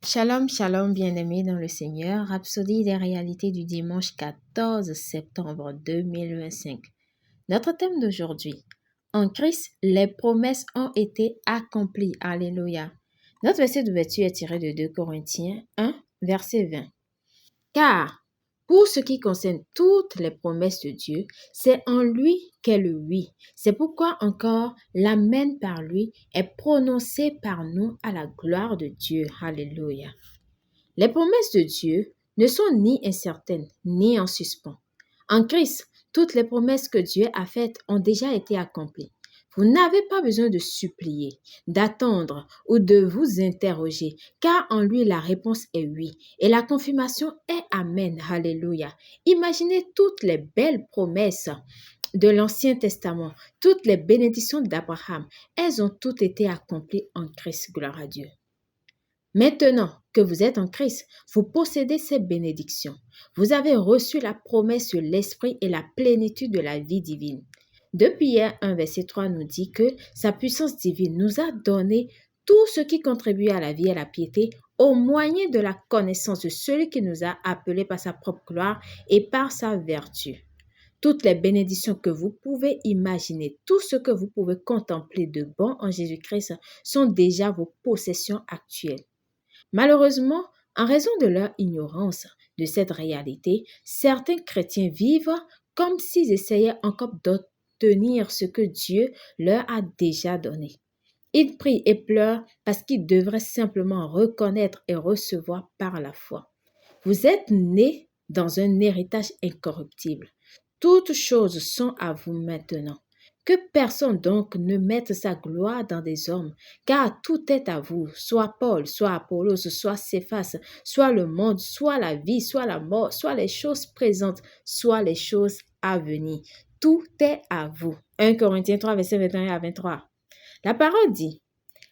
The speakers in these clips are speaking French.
Shalom, shalom, bien-aimés dans le Seigneur. Rhapsodie des réalités du dimanche 14 septembre 2025. Notre thème d'aujourd'hui. En Christ, les promesses ont été accomplies. Alléluia. Notre verset d'ouverture est tiré de 2 Corinthiens 1, verset 20. Car, pour ce qui concerne toutes les promesses de Dieu, c'est en lui qu'est le oui. C'est pourquoi encore l'amen par lui est prononcé par nous à la gloire de Dieu. Alléluia. Les promesses de Dieu ne sont ni incertaines ni en suspens. En Christ, toutes les promesses que Dieu a faites ont déjà été accomplies. Vous n'avez pas besoin de supplier, d'attendre ou de vous interroger, car en lui la réponse est oui et la confirmation est Amen. Alléluia. Imaginez toutes les belles promesses de l'Ancien Testament, toutes les bénédictions d'Abraham. Elles ont toutes été accomplies en Christ. Gloire à Dieu. Maintenant que vous êtes en Christ, vous possédez ces bénédictions. Vous avez reçu la promesse sur l'Esprit et la plénitude de la vie divine. Depuis hier, 1 verset 3 nous dit que sa puissance divine nous a donné tout ce qui contribue à la vie et à la piété au moyen de la connaissance de celui qui nous a appelés par sa propre gloire et par sa vertu. Toutes les bénédictions que vous pouvez imaginer, tout ce que vous pouvez contempler de bon en Jésus-Christ sont déjà vos possessions actuelles. Malheureusement, en raison de leur ignorance de cette réalité, certains chrétiens vivent comme s'ils essayaient encore d'obtenir ce que Dieu leur a déjà donné. Ils prient et pleurent parce qu'ils devraient simplement reconnaître et recevoir par la foi. Vous êtes nés dans un héritage incorruptible. Toutes choses sont à vous maintenant. Que personne donc ne mette sa gloire dans des hommes, car tout est à vous, soit Paul, soit Apollos, soit Céphas, soit le monde, soit la vie, soit la mort, soit les choses présentes, soit les choses à venir. Tout est à vous. 1 Corinthiens 3, verset 21 à 23. La parole dit,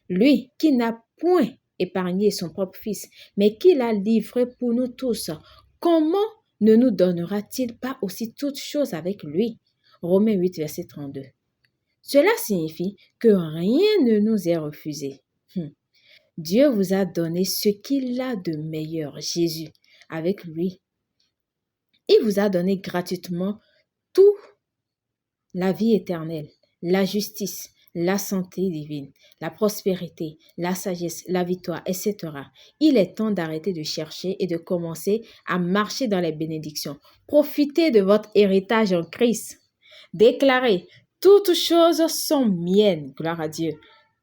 lui qui n'a point épargné son propre fils, mais qui l'a livré pour nous tous, comment ne nous donnera-t-il pas aussi toutes choses avec lui? Romains 8, verset 32. Cela signifie que rien ne nous est refusé. Dieu vous a donné ce qu'il a de meilleur, Jésus, avec lui. Il vous a donné gratuitement tout, la vie éternelle, la justice, la santé divine, la prospérité, la sagesse, la victoire, etc. Il est temps d'arrêter de chercher et de commencer à marcher dans les bénédictions. Profitez de votre héritage en Christ. Déclarez, toutes choses sont miennes, gloire à Dieu.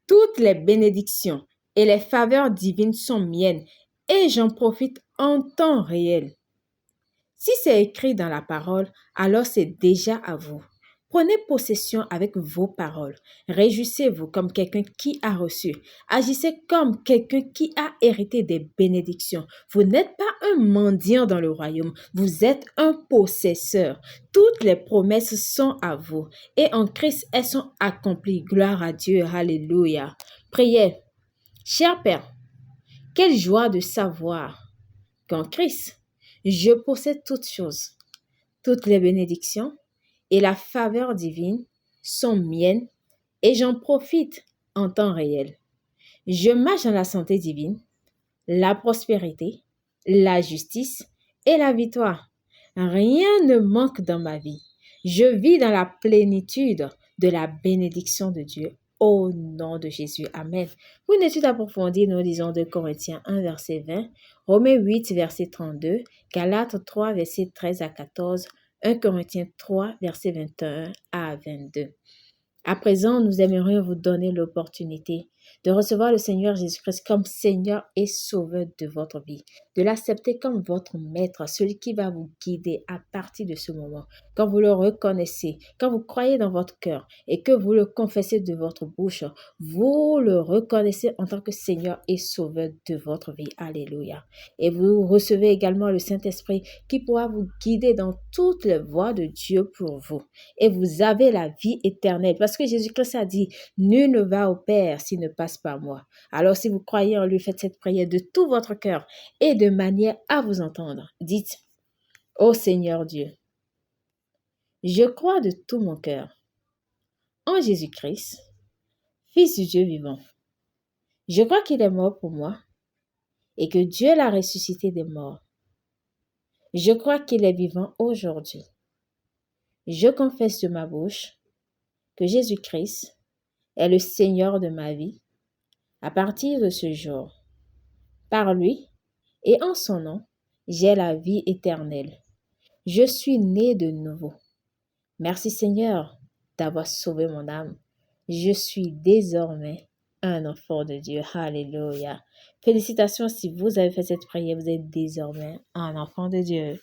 Toutes les bénédictions et les faveurs divines sont miennes et j'en profite en temps réel. Si c'est écrit dans la parole, alors c'est déjà à vous. Prenez possession avec vos paroles. Réjouissez-vous comme quelqu'un qui a reçu. Agissez comme quelqu'un qui a hérité des bénédictions. Vous n'êtes pas un mendiant dans le royaume, vous êtes un possesseur. Toutes les promesses sont à vous et en Christ, elles sont accomplies. Gloire à Dieu, alléluia. Prière. Cher Père, quelle joie de savoir qu'en Christ, je possède toutes choses. Toutes les bénédictions et la faveur divine sont miennes et j'en profite en temps réel. Je marche dans la santé divine, la prospérité, la justice et la victoire. Rien ne manque dans ma vie. Je vis dans la plénitude de la bénédiction de Dieu. Au nom de Jésus. Amen. Pour une étude approfondie, nous lisons 2 Corinthiens 1, verset 20, Romains 8, verset 32, Galates 3, verset 13 à 14, 1 Corinthiens 3, verset 21 à 22. À présent, nous aimerions vous donner l'opportunité de recevoir le Seigneur Jésus-Christ comme Seigneur et Sauveur de votre vie, de l'accepter comme votre Maître, celui qui va vous guider à partir de ce moment. Quand vous le reconnaissez, quand vous croyez dans votre cœur et que vous le confessez de votre bouche, vous le reconnaissez en tant que Seigneur et Sauveur de votre vie. Alléluia. Et vous recevez également le Saint-Esprit qui pourra vous guider dans toutes les voies de Dieu pour vous. Et vous avez la vie éternelle. Parce que Jésus-Christ a dit, nul ne va au Père s'il ne passe par moi. Alors si vous croyez en lui, faites cette prière de tout votre cœur et de manière à vous entendre. Dites, ô Seigneur Dieu, je crois de tout mon cœur en Jésus-Christ, Fils du Dieu vivant. Je crois qu'il est mort pour moi et que Dieu l'a ressuscité des morts. Je crois qu'il est vivant aujourd'hui. Je confesse de ma bouche que Jésus-Christ est le Seigneur de ma vie à partir de ce jour. Par lui et en son nom, j'ai la vie éternelle. Je suis né de nouveau. Merci Seigneur d'avoir sauvé mon âme. Je suis désormais un enfant de Dieu. Alléluia. Félicitations si vous avez fait cette prière, vous êtes désormais un enfant de Dieu.